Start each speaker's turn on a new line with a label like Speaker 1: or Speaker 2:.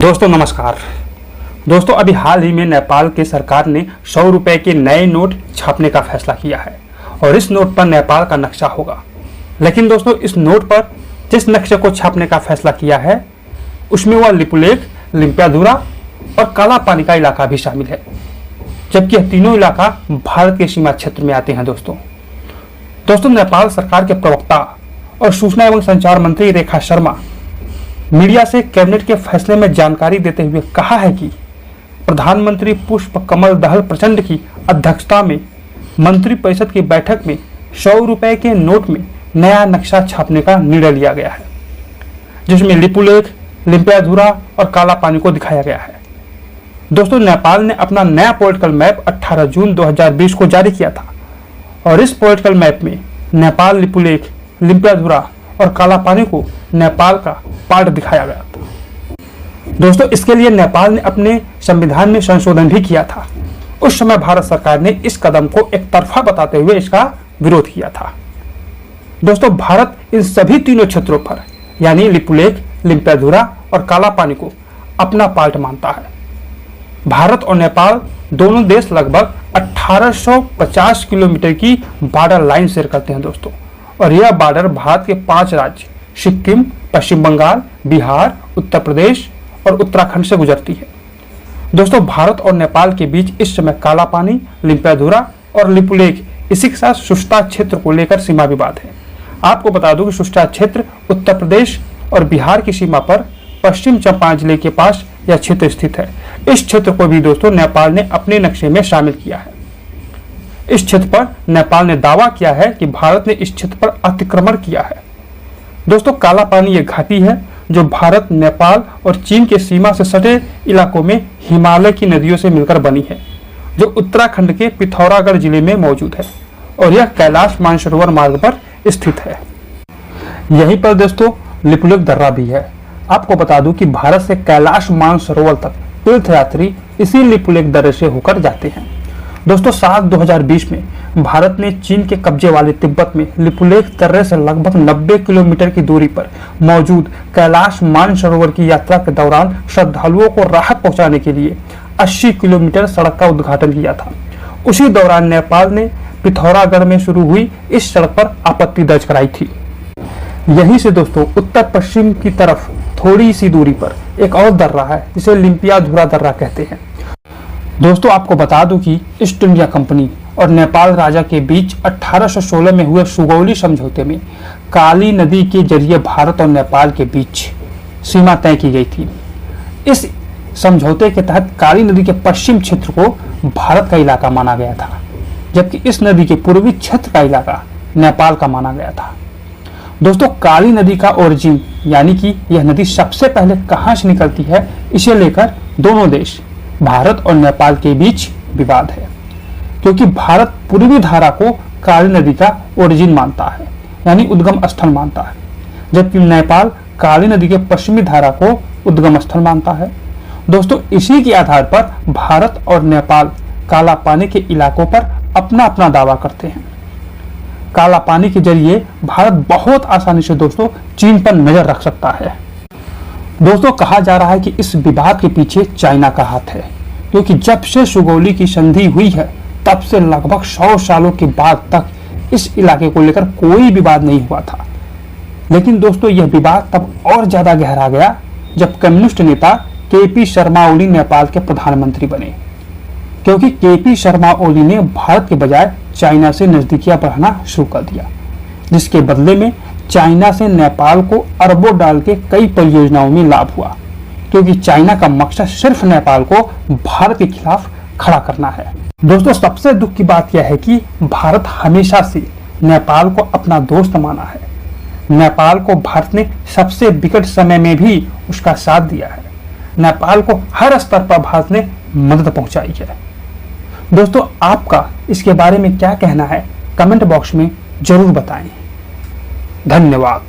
Speaker 1: दोस्तों नमस्कार। दोस्तों अभी हाल ही में नेपाल के सरकार ने 100 रुपए के नए नोट छापने का फैसला किया है और इस नोट पर नेपाल का नक्शा होगा। लेकिन दोस्तों इस नोट पर जिस नक्शे को छापने का फैसला किया है उसमें वह लिपुलेख, लिम्पियाधुरा और काला पानी का इलाका भी शामिल है, जबकि यह तीनों इलाका भारत के सीमा क्षेत्र में आते हैं। दोस्तों नेपाल सरकार के प्रवक्ता और सूचना एवं संचार मंत्री रेखा शर्मा मीडिया से कैबिनेट के फैसले में जानकारी देते हुए कहा है कि प्रधानमंत्री पुष्प कमल दहल प्रचंड की अध्यक्षता में मंत्रिपरिषद की बैठक में 100 रुपए के नोट में नया नक्शा छापने का निर्णय लिया गया है, जिसमें लिपुलेख, लिम्पियाधुरा और काला पानी को दिखाया गया है। दोस्तों नेपाल ने अपना नया पॉलिटिकल मैप 18 जून 2020 को जारी किया था और इस पॉलिटिकल मैप में नेपाल लिपुलेख, लिम्पियाधुरा और काला पानी को नेपाल का पार्ट दिखाया गया था। दोस्तों इसके लिए नेपाल ने अपने संविधान में संशोधन भी किया था। उस समय भारत सरकार ने इस कदम को एक तरफा बताते हुए इसका विरोध किया था। दोस्तों भारत इन सभी तीनों क्षेत्रों पर यानी लिपुलेख, लिम्पियाधुरा और काला पानी को अपना पार्ट मानता है। भारत और नेपाल दोनों देश लगभग 1850 किलोमीटर की बॉर्डर लाइन शेयर करते हैं दोस्तों, और यह बॉर्डर भारत के 5 राज्य सिक्किम, पश्चिम बंगाल, बिहार, उत्तर प्रदेश और उत्तराखंड से गुजरती है। दोस्तों भारत और नेपाल के बीच इस समय काला पानी, लिम्पियाधुरा और लिपुलेख, इसी के साथ सुस्ता क्षेत्र को लेकर सीमा विवाद है। आपको बता दूं कि सुस्ता क्षेत्र उत्तर प्रदेश और बिहार की सीमा पर पश्चिम चंपारण जिले के पास यह क्षेत्र स्थित है। इस क्षेत्र को भी दोस्तों नेपाल ने अपने नक्शे में शामिल किया है। इस क्षेत्र पर नेपाल ने दावा किया है कि भारत ने इस क्षेत्र पर अतिक्रमण किया है। दोस्तों काला पानी ये घाटी है जो भारत, नेपाल और चीन के सीमा से सटे इलाकों में हिमालय की नदियों से मिलकर बनी है, जो उत्तराखंड के पिथौरागढ़ जिले में मौजूद है और यह कैलाश मानसरोवर मार्ग पर स्थित है। यहीं पर दोस्तों लिपुलेख दर्रा भी है। आपको बता दूं कि भारत से कैलाश मानसरोवर तक तीर्थयात्री इसी लिपुलेख दर्रे से होकर जाते हैं। दोस्तों साल 2020 में भारत ने चीन के कब्जे वाले तिब्बत में लिपुलेख दर्रे से लगभग 90 किलोमीटर की दूरी पर मौजूद कैलाश मानसरोवर की यात्रा के दौरान श्रद्धालुओं को राहत पहुंचाने के लिए 80 किलोमीटर सड़क का उद्घाटन किया था। उसी दौरान नेपाल ने पिथौरागढ़ में शुरू हुई इस सड़क पर आपत्ति दर्ज कराई थी। यहीं से दोस्तों उत्तर पश्चिम की तरफ थोड़ी सी दूरी पर एक और दर्रा है जिसे लिम्पियाधुरा दर्रा कहते हैं। दोस्तों आपको बता दूं कि ईस्ट इंडिया कंपनी और नेपाल राजा के बीच 1816 में हुए सुगौली समझौते में काली नदी के जरिए भारत और नेपाल के बीच सीमा तय की गई थी। इस समझौते के तहत काली नदी के पश्चिम क्षेत्र को भारत का इलाका माना गया था, जबकि इस नदी के पूर्वी क्षेत्र का इलाका नेपाल का माना गया था। दोस्तों काली नदी का ओरिजिन यानी कि यह नदी सबसे पहले कहां से निकलती है, इसे लेकर दोनों देश भारत और नेपाल के बीच विवाद है, क्योंकि भारत पूर्वी धारा को काली नदी का ओरिजिन मानता है यानी उद्गम स्थल मानता है, जबकि नेपाल काली नदी के पश्चिमी धारा को उद्गम स्थल मानता है। दोस्तों इसी के आधार पर भारत और नेपाल काला पानी के इलाकों पर अपना अपना दावा करते हैं। काला पानी के जरिए भारत बहुत आसानी से दोस्तों चीन पर नजर रख सकता है। दोस्तों कहा जा रहा है कि इस विवाद के पीछे चाइना का हाथ है, क्योंकि जब से सुगौली की संधि हुई है तब से लगभग 100 सालों के बाद तक इस इलाके को लेकर कोई विवाद नहीं हुआ था। लेकिन दोस्तों यह विवाद तब और ज्यादा गहरा गया जब कम्युनिस्ट नेता केपी शर्मा ओली नेपाल के प्रधानमंत्री बने, क्योंकि केपी शर्मा ओली ने भारत के बजाय चाइना से नजदीकियां बढ़ाना शुरू कर दिया, जिसके बदले में चाइना से नेपाल को अरबों डॉलर के कई परियोजनाओं में लाभ हुआ, क्योंकि चाइना का मकसद सिर्फ नेपाल को भारत के खिलाफ खड़ा करना है। दोस्तों सबसे दुख की बात यह है कि भारत हमेशा से नेपाल को अपना दोस्त माना है। नेपाल को भारत ने सबसे विकट समय में भी उसका साथ दिया है। नेपाल को हर स्तर पर भारत ने मदद पहुंचाई है। दोस्तों आपका इसके बारे में क्या कहना है, कमेंट बॉक्स में जरूर बताएं। धन्यवाद।